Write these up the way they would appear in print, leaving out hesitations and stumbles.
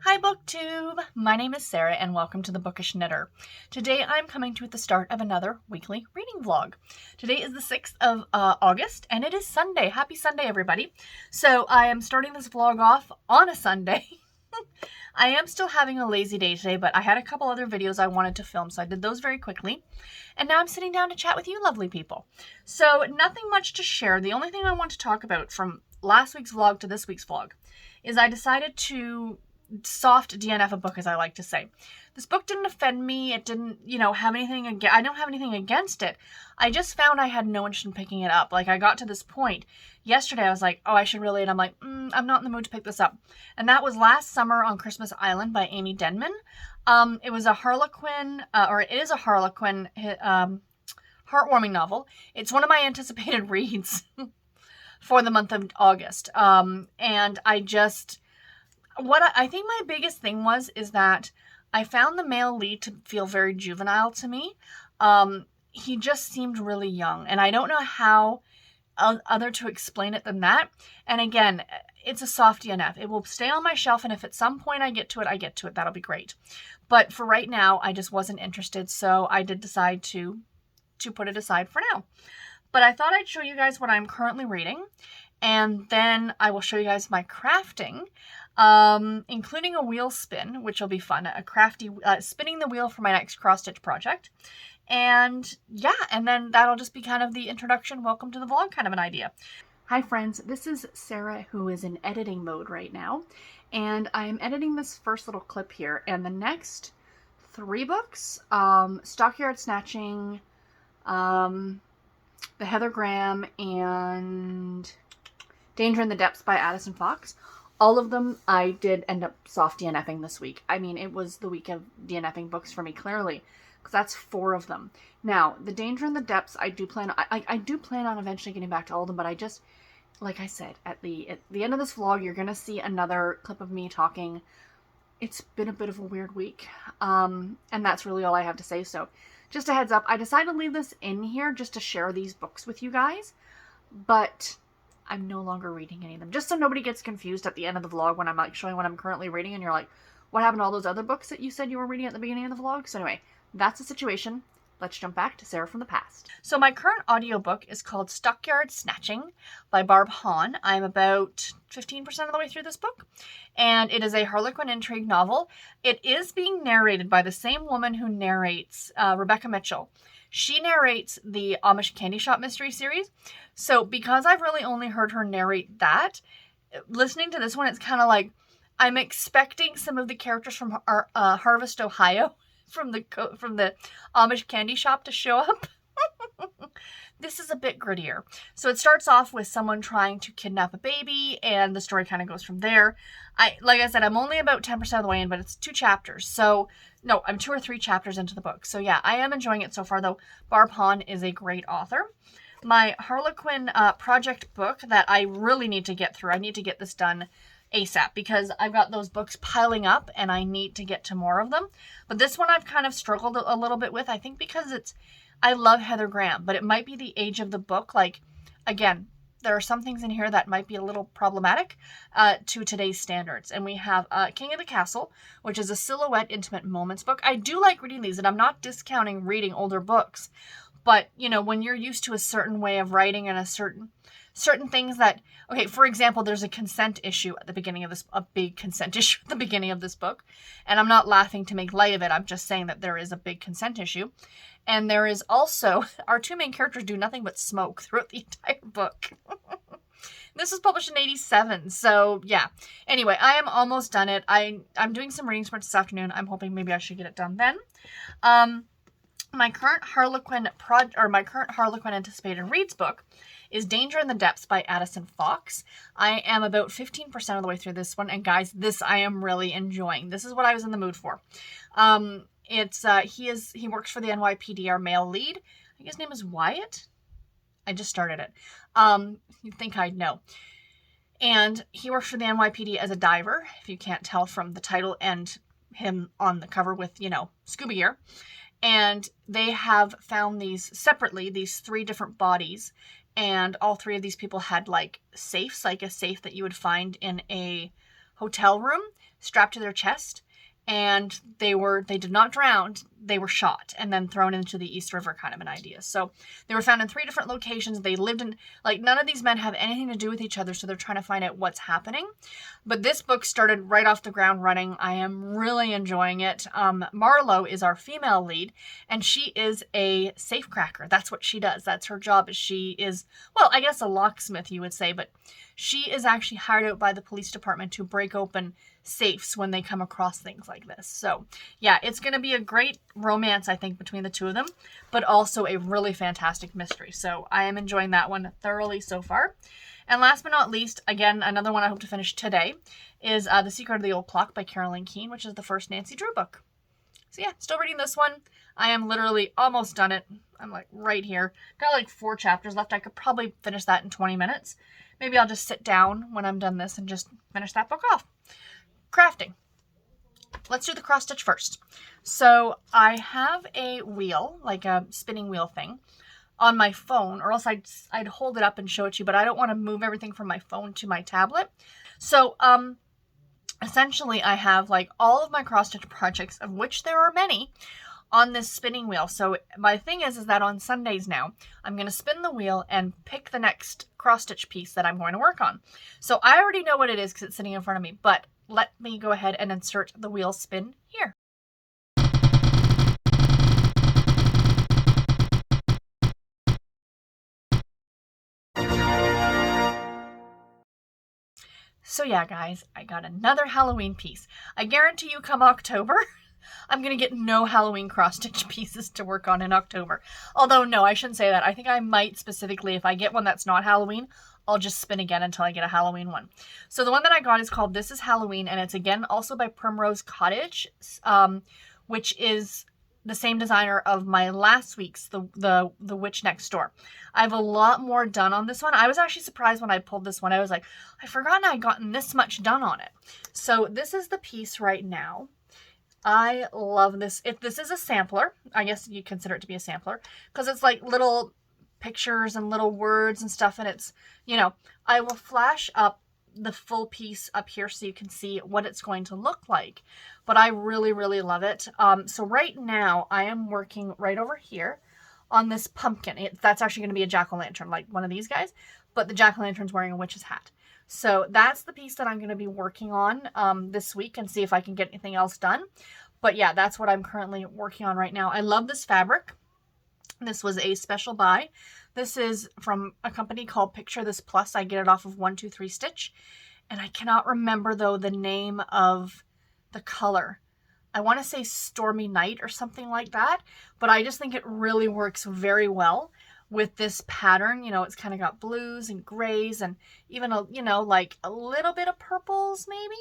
Hi BookTube! My name is Sarah and welcome to the Bookish Knitter. Today I'm coming to you at the start of another weekly reading vlog. Today is the 6th of August and it is Sunday. Happy Sunday everybody. So I am starting this vlog off on a Sunday. I am still having a lazy day today, but I had a couple other videos I wanted to film, so I did those very quickly. And now I'm sitting down to chat with you lovely people. So nothing much to share. The only thing I want to talk about from last week's vlog to this week's vlog is I decided to soft DNF a book, as I like to say. This book didn't offend me. It didn't, have anything against, I don't have anything against it. I just found I had no interest in picking it up. Like, I got to this point yesterday. I was like, oh, I should really, and I'm like, I'm not in the mood to pick this up. And that was Last Summer on Christmas Island by Amy Denman. It was a Harlequin, or it is a Harlequin, heartwarming novel. It's one of my anticipated reads for the month of August. And what I think my biggest thing is that I found the male lead to feel very juvenile to me. He just seemed really young, and I don't know how other to explain it than that. And again, it's a soft DNF. It will stay on my shelf, and if at some point I get to it, I get to it. That'll be great. But for right now, I just wasn't interested, so I did decide to put it aside for now. But I thought I'd show you guys what I'm currently reading, and then I will show you guys my crafting, including a wheel spin, which will be fun, a crafty, spinning the wheel for my next cross-stitch project. And yeah, and then that'll just be kind of the introduction, welcome to the vlog kind of an idea. Hi friends, this is Sarah, who is in editing mode right now, and I'm editing this first little clip here, and the next 3 books, Stockyard Snatching, The Heather Graham, and Danger in the Depths by Addison Fox. All of them I did end up soft DNFing this week. I mean, it was the week of DNFing books for me, clearly, because that's 4 of them. Now, the Danger in the Depths, I do plan on eventually getting back to all of them, but I just, like I said, at the end of this vlog, you're going to see another clip of me talking. It's been a bit of a weird week, and that's really all I have to say. So, just a heads up, I decided to leave this in here just to share these books with you guys, but I'm no longer reading any of them. Just so nobody gets confused at the end of the vlog when I'm like showing what I'm currently reading and you're like, what happened to all those other books that you said you were reading at the beginning of the vlog? So anyway, that's the situation. Let's jump back to Sarah from the past. So my current audiobook is called Stockyard Snatching by Barb Hahn. I'm about 15% of the way through this book, and it is a Harlequin intrigue novel. It is being narrated by the same woman who narrates Rebecca Mitchell. She narrates the Amish Candy Shop mystery series. So because I've really only heard her narrate that, listening to this one, it's kind of like I'm expecting some of the characters from Harvest, Ohio, from the Amish Candy Shop to show up. This is a bit grittier. So it starts off with someone trying to kidnap a baby, and the story kind of goes from there. Like I said, I'm only about 10% of the way in, but it's 2 chapters. So, no, I'm 2 or 3 chapters into the book. So yeah, I am enjoying it so far, though. Barb Hahn is a great author. My Harlequin project book that I really need to get through. I need to get this done ASAP because I've got those books piling up and I need to get to more of them. But this one I've kind of struggled a little bit with. I think because I love Heather Graham, but it might be the age of the book. Like, again, there are some things in here that might be a little problematic to today's standards. And we have King of the Castle, which is a Silhouette Intimate Moments book. I do like reading these, and I'm not discounting reading older books. But, when you're used to a certain way of writing and a certain things that, okay, for example, there's a consent issue at the beginning of this, a big consent issue at the beginning of this book. And I'm not laughing to make light of it. I'm just saying that there is a big consent issue. And there is also, our 2 main characters do nothing but smoke throughout the entire book. This was published in 1987, so yeah. Anyway, I am almost done it. I'm doing some reading sprints this afternoon. I'm hoping maybe I should get it done then. My current Harlequin anticipated reads book is Danger in the Depths by Addison Fox. I am about 15% of the way through this one, and guys, this I am really enjoying. This is what I was in the mood for. He works for the NYPD, our male lead. I think his name is Wyatt. I just started it. You'd think I'd know. And he works for the NYPD as a diver, if you can't tell from the title and him on the cover with, scuba gear. And they have found these 3 different bodies, and all 3 of these people had like safes, like a safe that you would find in a hotel room, strapped to their chest, and they did not drown. They were shot and then thrown into the East River, kind of an idea. So they were found in 3 different locations. They lived in, like, none of these men have anything to do with each other, so they're trying to find out what's happening. But this book started right off the ground running. I am really enjoying it. Marlowe is our female lead, and she is a safecracker. That's what she does. That's her job. She is, well, I guess a locksmith, you would say, but she is actually hired out by the police department to break open safes when they come across things like this. So yeah, it's going to be a great romance, I think, between the two of them, but also a really fantastic mystery. So I am enjoying that one thoroughly so far. And last but not least, again, another one I hope to finish today is The Secret of the Old Clock by Caroline Keene, which is the first Nancy Drew book. So yeah, still reading this one. I am literally almost done it. I'm like right here. Got like 4 chapters left. I could probably finish that in 20 minutes. Maybe I'll just sit down when I'm done this and just finish that book off. Crafting. Let's do the cross stitch first. So I have a wheel, like a spinning wheel thing, on my phone, or else I'd hold it up and show it to you, but I don't want to move everything from my phone to my tablet. So essentially I have like all of my cross stitch projects, of which there are many, on this spinning wheel. So my thing is that on Sundays now, I'm going to spin the wheel and pick the next cross stitch piece that I'm going to work on. So I already know what it is because it's sitting in front of me, but let me go ahead and insert the wheel spin here. So yeah, guys, I got another Halloween piece. I guarantee you come October, I'm going to get no Halloween cross-stitch pieces to work on in October. Although, no, I shouldn't say that. I think I might specifically, if I get one that's not Halloween, I'll just spin again until I get a Halloween one. So the one that I got is called This Is Halloween, and it's again also by Primrose Cottage, which is the same designer of my last week's, the Witch Next Door. I have a lot more done on this one. I was actually surprised when I pulled this one. I was like, I'd forgotten I'd gotten this much done on it. So this is the piece right now. I love this. This is a sampler. I guess you consider it to be a sampler because it's like little pictures and little words and stuff, and it's, you know, I will flash up the full piece up here so you can see what it's going to look like, but I really, really love it. So right now I am working right over here on this pumpkin. That's actually going to be a jack-o'-lantern, like one of these guys, but the jack-o'-lantern's wearing a witch's hat. So that's the piece that I'm going to be working on this week and see if I can get anything else done. But yeah, that's what I'm currently working on right now. I love this fabric. This was a special buy. This is from a company called Picture This Plus. I get it off of 123 Stitch. And I cannot remember, though, the name of the color. I want to say Stormy Night or something like that. But I just think it really works very well with this pattern. You know, it's kind of got blues and grays and even, you know, like a little bit of purples maybe.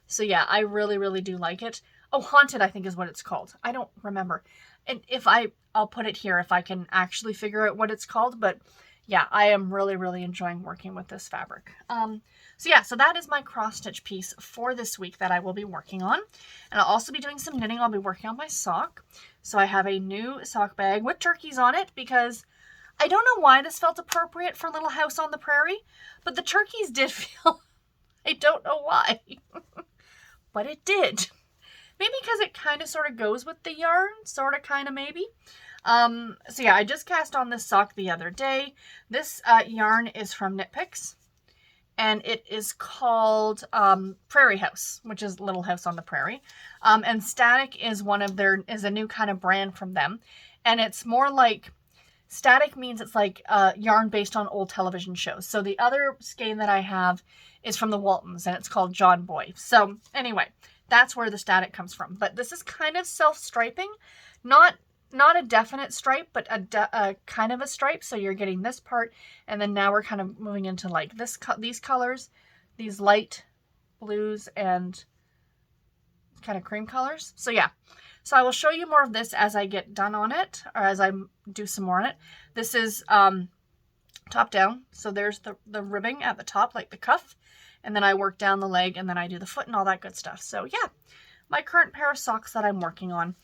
So yeah, I really, really do like it. Oh, Haunted, I think is what it's called. I don't remember. And I'll put it here if I can actually figure out what it's called. But yeah, I am really, really enjoying working with this fabric. So yeah, so that is my cross stitch piece for this week that I will be working on. And I'll also be doing some knitting. I'll be working on my sock. So I have a new sock bag with turkeys on it because I don't know why this felt appropriate for Little House on the Prairie, but the turkeys did feel, I don't know why, but it did. Maybe because it kind of sort of goes with the yarn, sort of, kind of, maybe. So yeah, I just cast on this sock the other day. This yarn is from Knit Picks, and it is called Prairie House, which is Little House on the Prairie. And Static is is a new kind of brand from them, and it's more like, Static means it's like yarn based on old television shows. So the other skein that I have is from the Waltons, and it's called John Boy. So anyway, that's where the Static comes from. But this is kind of self-striping. Not a definite stripe, but a kind of a stripe. So you're getting this part, and then now we're kind of moving into like these colors, these light blues and kind of cream colors. So yeah. So I will show you more of this as I get done on it, or as I do some more on it. This is top down. So there's the ribbing at the top, like the cuff. And then I work down the leg, and then I do the foot and all that good stuff. So yeah, my current pair of socks that I'm working on.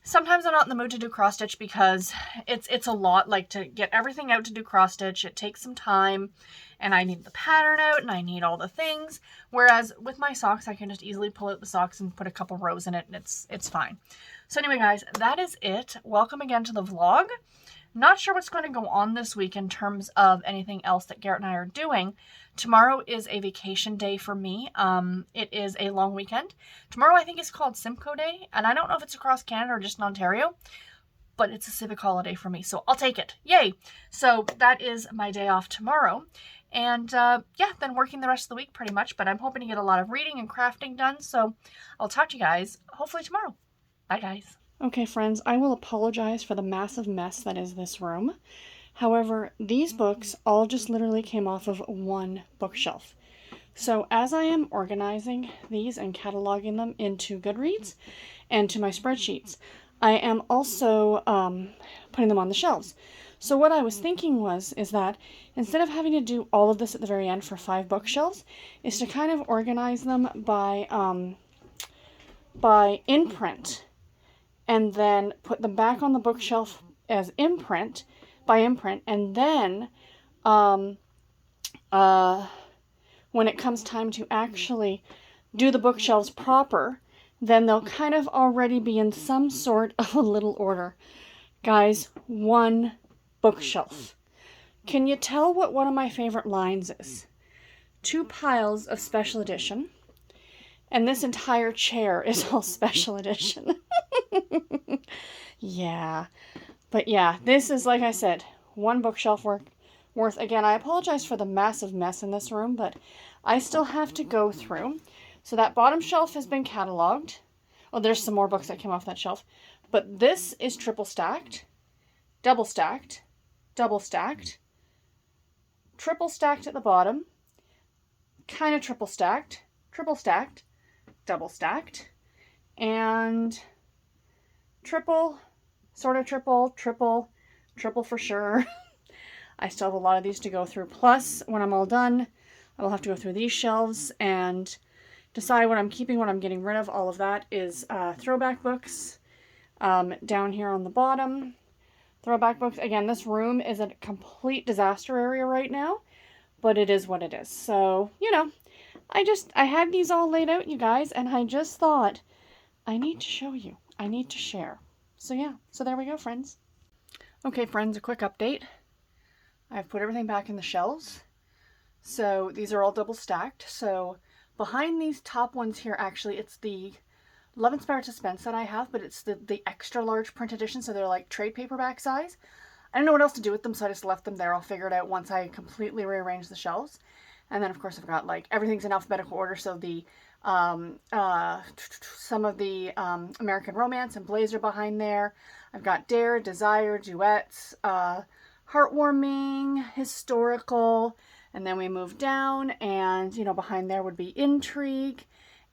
Sometimes I'm not in the mood to do cross stitch because it's a lot, like to get everything out to do cross stitch. It takes some time and I need the pattern out and I need all the things. Whereas with my socks, I can just easily pull out the socks and put a couple rows in it and it's fine. So anyway, guys, that is it. Welcome again to the vlog. Not sure what's going to go on this week in terms of anything else that Garrett and I are doing. Tomorrow is a vacation day for me. It is a long weekend. Tomorrow I think is called Simcoe Day, and I don't know if it's across Canada or just in Ontario, but it's a civic holiday for me, so I'll take it. Yay! So that is my day off tomorrow. And yeah, then working the rest of the week pretty much, but I'm hoping to get a lot of reading and crafting done, so I'll talk to you guys hopefully tomorrow. Bye, guys. Okay, friends, I will apologize for the massive mess that is this room. However, these books all just literally came off of one bookshelf. So as I am organizing these and cataloging them into Goodreads and to my spreadsheets, I am also putting them on the shelves. So what I was thinking is that instead of having to do all of this at the very end for 5 bookshelves, is to kind of organize them by imprint, and then put them back on the bookshelf as imprint, by imprint, and then when it comes time to actually do the bookshelves proper, then they'll kind of already be in some sort of a little order. Guys, one bookshelf. Can you tell what one of my favorite lines is? 2 piles of special edition, and this entire chair is all special edition. Yeah. But yeah, this is, like I said, one bookshelf worth. Again, I apologize for the massive mess in this room, but I still have to go through. So that bottom shelf has been cataloged. Oh, there's some more books that came off that shelf. But this is triple stacked, double stacked, double stacked, triple stacked at the bottom, kind of triple stacked, double stacked, and triple, sort of triple, triple for sure. I still have a lot of these to go through. Plus, when I'm all done, I will have to go through these shelves and decide what I'm keeping, what I'm getting rid of. All of that is throwback books down here on the bottom. Throwback books. Again, this room is a complete disaster area right now, but it is what it is. So, you know, I had these all laid out, you guys, and I just thought, I need to show you. I need to share. So yeah, so there we go, friends. Okay, friends, a quick update. I've put everything back in the shelves. So these are all double stacked. So behind these top ones here, actually, it's the Love Inspired Suspense that I have, but it's the extra large print edition, so they're like trade paperback size. I don't know what else to do with them, so I just left them there. I'll figure it out once I completely rearrange the shelves. And then, of course, I've got, like, everything's in alphabetical order, so the some of the American Romance and Blazer behind there. I've got Dare, Desire, Duets, Heartwarming, Historical, and then we move down, and, you know, behind there would be Intrigue,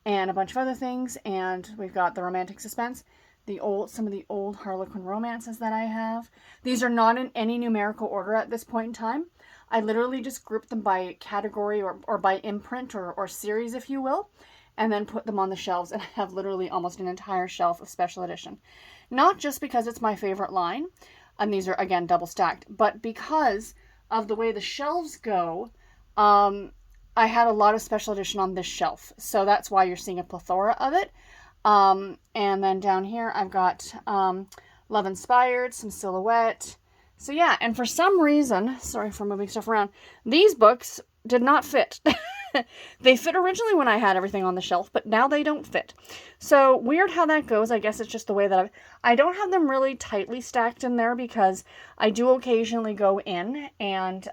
and a bunch of other things, and we've got the Romantic Suspense, some of the old Harlequin romances that I have. These are not in any numerical order at this point in time. I literally just grouped them by category or by imprint or series, if you will, and then put them on the shelves, and I have literally almost an entire shelf of special edition. Not just because it's my favorite line, and these are, again, double stacked, but because of the way the shelves go, I had a lot of special edition on this shelf, so that's why you're seeing a plethora of it. And then down here, I've got Love Inspired, some Silhouette. So yeah, and for some reason, sorry for moving stuff around, these books did not fit. They fit originally when I had everything on the shelf, but now they don't fit. So weird how that goes. I guess it's just the way that I don't have them really tightly stacked in there because I do occasionally go in and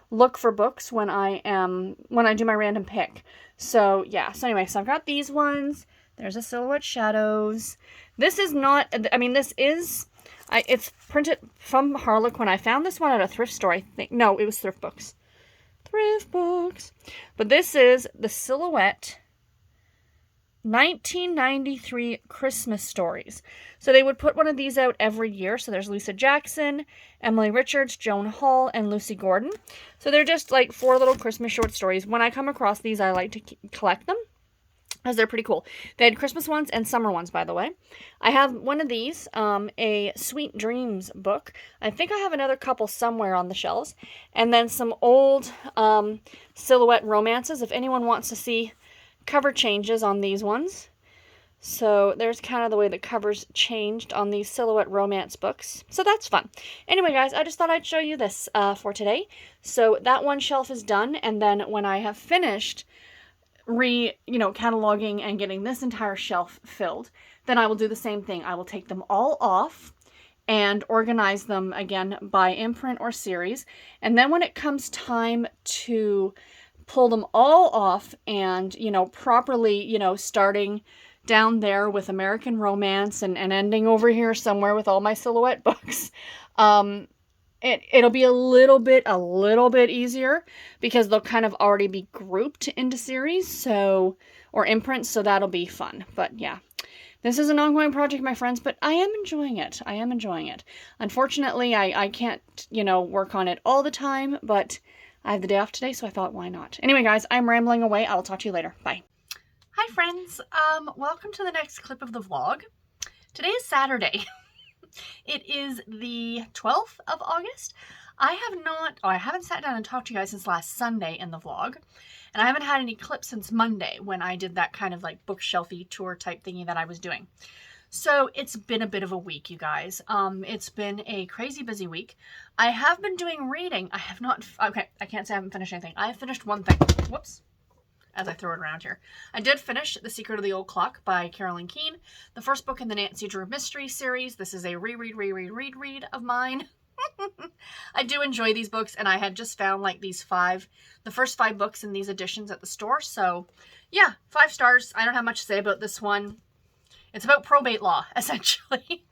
look for books when I do my random pick. So yeah, so anyway, so I've got these ones. There's a Silhouette Shadows. This is not, I mean, this is, it's printed from Harlequin. I found this one at a thrift store, I think. No, it was Thrift Books. Thrift Books. But this is the Silhouette 1993 Christmas Stories. So they would put one of these out every year. So there's Lisa Jackson, Emily Richards, Joan Hall, and Lucy Gordon. So they're just like 4 little Christmas short stories. When I come across these, I like to collect them. as they're pretty cool. They had Christmas ones and summer ones, by the way. I have one of these, a Sweet Dreams book. I think I have another couple somewhere on the shelves. And then some old Silhouette romances, if anyone wants to see cover changes on these ones. So there's kind of the way the covers changed on these Silhouette romance books. So that's fun. Anyway, guys, I just thought I'd show you this for today. So that one shelf is done, and then when I have finished cataloging and getting this entire shelf filled, then I will do the same thing. I will take them all off and organize them again by imprint or series. And then when it comes time to pull them all off and, properly, starting down there with American Romance and ending over here somewhere with all my Silhouette books, it'll be a little bit easier because they'll kind of already be grouped into series, or imprints, so that'll be fun. But yeah, this is an ongoing project, my friends, but I am enjoying it. Unfortunately, I can't, work on it all the time, but I have the day off today, so I thought, why not? Anyway, guys, I'm rambling away. I will talk to you later. Bye. Hi, friends. Welcome to the next clip of the vlog. Today is Saturday. It is the 12th of August. I haven't sat down and talked to you guys since last Sunday in the vlog. And I haven't had any clips since Monday when I did that kind of like bookshelfy tour type thingy that I was doing. So it's been a bit of a week, you guys. It's been a crazy busy week. I have been doing reading. I can't say I haven't finished anything. I have finished one thing. Whoops. As I throw it around here. I did finish The Secret of the Old Clock by Carolyn Keene, the first book in the Nancy Drew Mystery series. This is a reread of mine. I do enjoy these books, and I had just found like the first 5 books in these editions at the store. So yeah, 5 stars. I don't have much to say about this one. It's about probate law, essentially.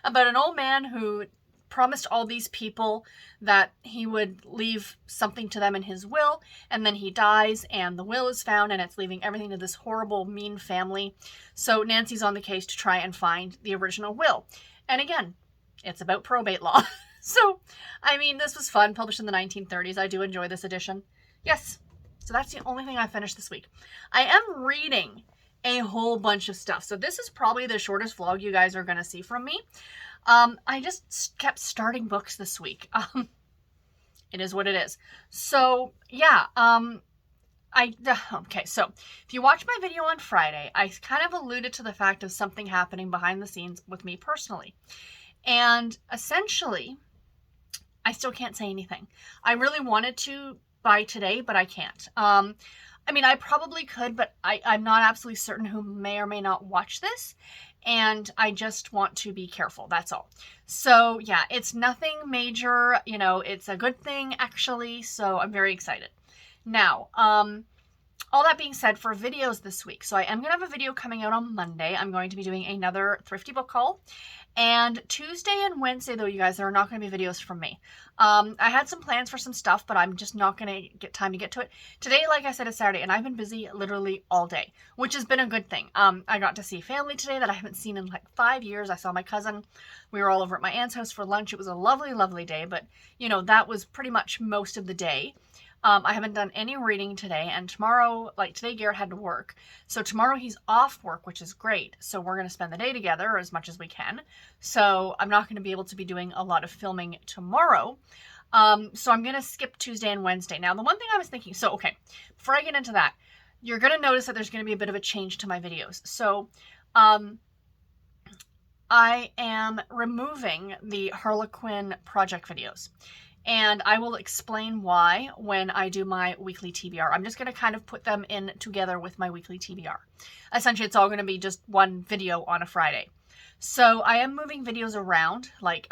About an old man who promised all these people that he would leave something to them in his will, and then he dies and the will is found and it's leaving everything to this horrible, mean family. So Nancy's on the case to try and find the original will. And again, it's about probate law. So, I mean, this was fun, published in the 1930s. I do enjoy this edition. Yes. So that's the only thing I finished this week. I am reading a whole bunch of stuff. So this is probably the shortest vlog you guys are going to see from me. I just kept starting books this week. It is what it is. So yeah, okay, so if you watched my video on Friday, I kind of alluded to the fact of something happening behind the scenes with me personally. And essentially, I still can't say anything. I really wanted to by today, but I can't. I mean, I probably could, but I'm not absolutely certain who may or may not watch this. And I just want to be careful. That's all. So yeah, it's nothing major. It's a good thing, actually. So I'm very excited. Now, all that being said, for videos this week, so I am going to have a video coming out on Monday. I'm going to be doing another thrifty book haul. And Tuesday and Wednesday, though, you guys, there are not going to be videos from me. I had some plans for some stuff, but I'm just not going to get time to get to it. Today, like I said, is Saturday, and I've been busy literally all day, which has been a good thing. I got to see family today that I haven't seen in like 5 years. I saw my cousin. We were all over at my aunt's house for lunch. It was a lovely, lovely day, but, that was pretty much most of the day. I haven't done any reading today, and tomorrow, today Garrett had to work. So tomorrow he's off work, which is great. So we're going to spend the day together as much as we can. So I'm not going to be able to be doing a lot of filming tomorrow. So I'm going to skip Tuesday and Wednesday. Now, the one thing I was thinking, so okay, before I get into that, you're going to notice that there's going to be a bit of a change to my videos. So, I am removing the Harlequin project videos. And I will explain why when I do my weekly TBR. I'm just going to kind of put them in together with my weekly TBR. Essentially, it's all going to be just one video on a Friday. So I am moving videos around. I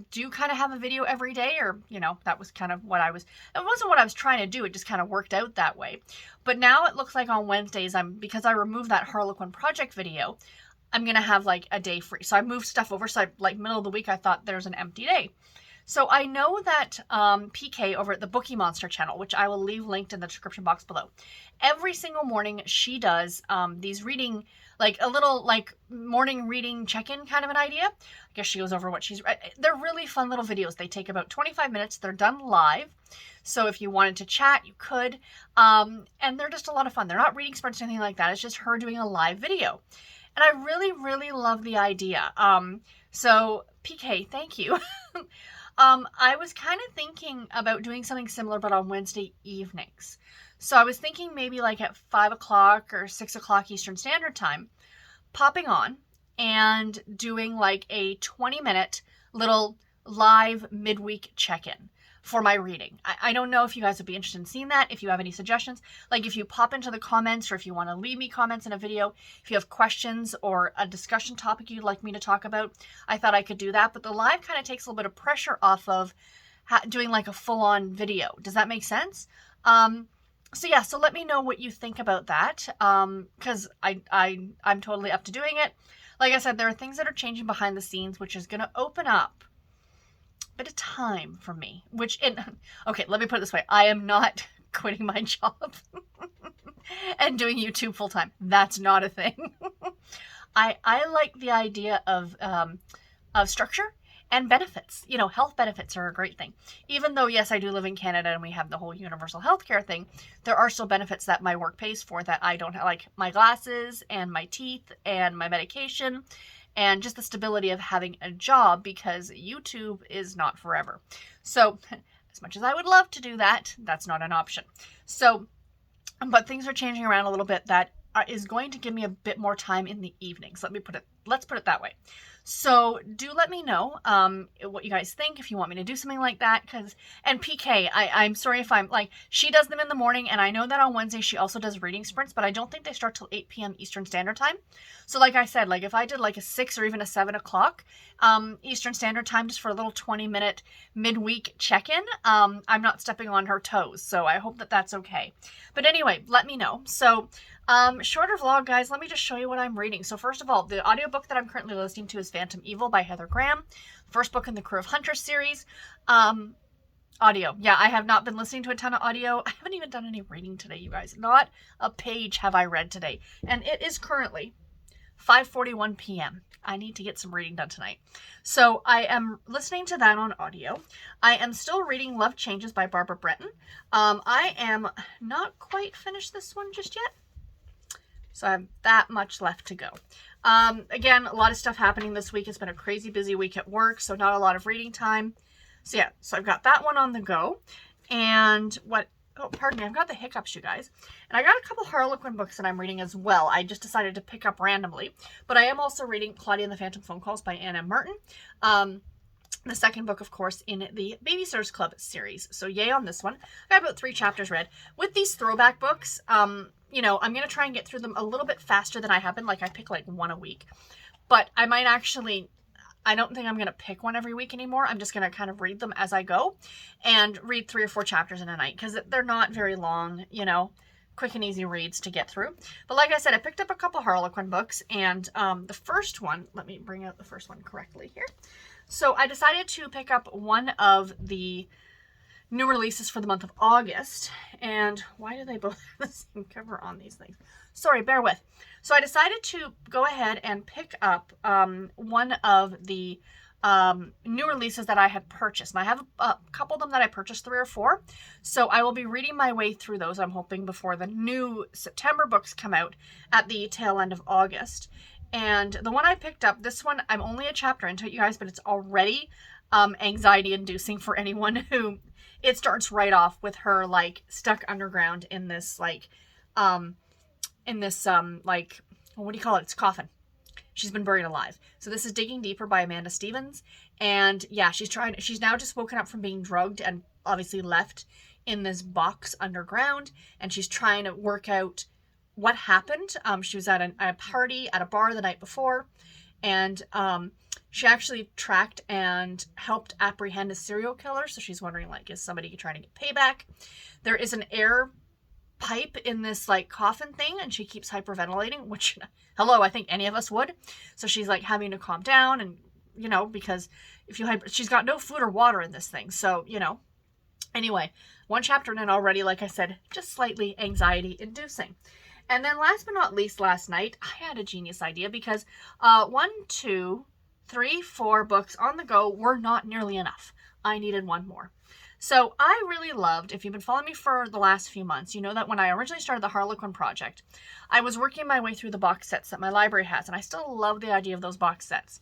do kind of have a video every day, or, that was kind of it wasn't what I was trying to do. It just kind of worked out that way. But now it looks like on Wednesdays, because I removed that Harlequin project video, I'm going to have a day free. So I moved stuff over. So middle of the week, I thought there's an empty day. So I know that PK over at the Bookie Monster channel, which I will leave linked in the description box below, every single morning she does these reading, like a little like morning reading check-in kind of an idea. I guess she goes over what she's read. They're really fun little videos. They take about 25 minutes. They're done live. So if you wanted to chat, you could. And they're just a lot of fun. They're not reading sprints or anything like that. It's just her doing a live video. And I really, really love the idea. So PK, thank you. I was kind of thinking about doing something similar, but on Wednesday evenings. So I was thinking maybe like at 5 o'clock or 6 o'clock Eastern Standard Time, popping on and doing like a 20-minute little live midweek check-in for my reading. I don't know if you guys would be interested in seeing that. If you have any suggestions, like if you pop into the comments or if you want to leave me comments in a video, if you have questions or a discussion topic you'd like me to talk about, I thought I could do that. But the live kind of takes a little bit of pressure off of doing like a full-on video. Does that make sense? So yeah, so let me know what you think about that, because I'm totally up to doing it. Like I said, there are things that are changing behind the scenes, which is going to open up bit of time for me, okay, let me put it this way. I am not quitting my job and doing YouTube full time. That's not a thing. I like the idea of structure and benefits. You know, health benefits are a great thing. Even though, yes, I do live in Canada and we have the whole universal healthcare thing, there are still benefits that my work pays for that I don't have, like my glasses and my teeth and my medication, and just the stability of having a job, because YouTube is not forever. So as much as I would love to do that, that's not an option. So, but things are changing around a little bit. That is going to give me a bit more time in the evenings. Let's put it that way. So do let me know what you guys think, if you want me to do something like that. And PK, I'm sorry if I'm like, she does them in the morning, and I know that on Wednesday she also does reading sprints, but I don't think they start till 8 p.m. Eastern Standard Time. So like I said, like if I did like a 6 or even a 7 o'clock Eastern Standard Time just for a little 20-minute midweek check-in, I'm not stepping on her toes. So I hope that that's okay. But anyway, let me know. So shorter vlog, guys. Let me just show you what I'm reading. So first of all, the audiobook that I'm currently listening to is Phantom Evil by Heather Graham. First book in the Crew of Hunters series. Audio. Yeah, I have not been listening to a ton of audio. I haven't even done any reading today, you guys. Not a page have I read today. And it is currently 5:41 p.m. I need to get some reading done tonight. So I am listening to that on audio. I am still reading Love Changes by Barbara Breton. I am not quite finished this one just yet. So I have that much left to go. Again, a lot of stuff happening this week. It's been a crazy busy week at work, so not a lot of reading time. So yeah, so I've got that one on the go. And pardon me, I've got the hiccups, you guys. And I got a couple Harlequin books that I'm reading as well. I just decided to pick up randomly. But I am also reading Claudia and the Phantom Phone Calls by Ann M. Martin. The second book, of course, in the Babysitters Club series. So yay on this one. I got about 3 chapters read. With these throwback books, you know, I'm going to try and get through them a little bit faster than I have been. Like, I pick like one a week. But I might actually, I don't think I'm going to pick one every week anymore. I'm just going to kind of read them as I go and read 3 or 4 chapters in a night, because they're not very long, you know, quick and easy reads to get through. But like I said, I picked up a couple Harlequin books, and the first one, let me bring out the first one correctly here. So I decided to pick up one of the new releases for the month of August. And why do they both have the same cover on these things? Sorry, bear with. So I decided to go ahead and pick up one of the new releases that I had purchased. And I have a couple of them that I purchased, 3 or 4. So I will be reading my way through those, I'm hoping, before the new September books come out at the tail end of August. And the one I picked up, this one, I'm only a chapter into it, you guys, but it's already anxiety inducing for anyone who, it starts right off with her like stuck underground in this like, like, what do you call it? It's coffin. She's been buried alive. So this is Digging Deeper by Amanda Stevens. And yeah, she's now just woken up from being drugged and obviously left in this box underground. And she's trying to work out what happened. She was at a party at a bar the night before, and she actually tracked and helped apprehend a serial killer. So she's wondering, like, is somebody trying to get payback? There is an air pipe in this like coffin thing, and she keeps hyperventilating, which, hello, I think any of us would. So she's like having to calm down and you know, because if you she's got no food or water in this thing. So, you know, anyway, one chapter in already, like I said, just slightly anxiety inducing. And then last but not least, last night, I had a genius idea because 1, 2, 3, 4 books on the go were not nearly enough. I needed one more. So I really loved, if you've been following me for the last few months, you know that when I originally started the Harlequin Project, I was working my way through the box sets that my library has, and I still love the idea of those box sets.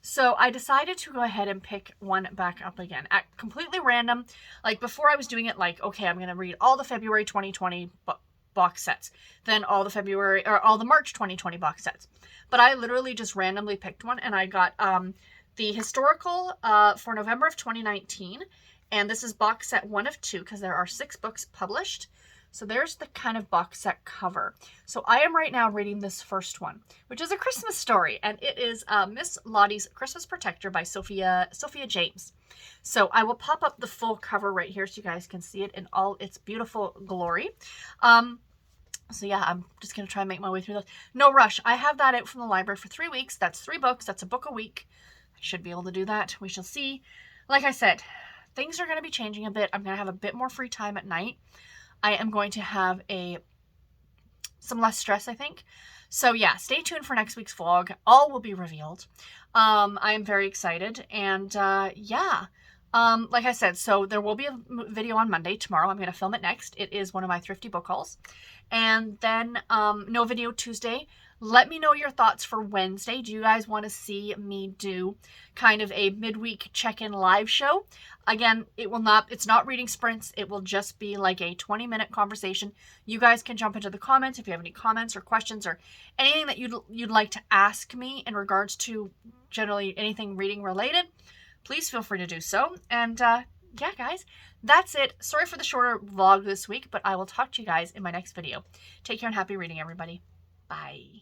So I decided to go ahead and pick one back up again at completely random. Like before I was doing it like, okay, I'm going to read all the February 2020 box sets, then all the February or all the March 2020 box sets. But I literally just randomly picked one, and I got the historical for November of 2019. And this is box set 1 of 2 because there are 6 books published. So there's the kind of box set cover. So I am right now reading this first one, which is a Christmas story. And it is Miss Lottie's Christmas Protector by Sophia James. So I will pop up the full cover right here so you guys can see it in all its beautiful glory. So yeah, I'm just going to try and make my way through this. No rush. I have that out from the library for 3 weeks. That's 3 books. That's a book a week. I should be able to do that. We shall see. Like I said, things are going to be changing a bit. I'm going to have a bit more free time at night. I am going to have some less stress, I think. So yeah, stay tuned for next week's vlog. All will be revealed. I am very excited. And yeah, like I said, so there will be a video on Monday. Tomorrow I'm going to film it next. It is one of my thrifty book hauls. And then no video Tuesday. Let me know your thoughts for Wednesday. Do you guys want to see me do kind of a midweek check-in live show? Again, it's not reading sprints. It will just be like a 20-minute conversation. You guys can jump into the comments if you have any comments or questions or anything that you'd like to ask me in regards to generally anything reading related. Please feel free to do so. And yeah, guys, that's it. Sorry for the shorter vlog this week, but I will talk to you guys in my next video. Take care and happy reading, everybody. Bye.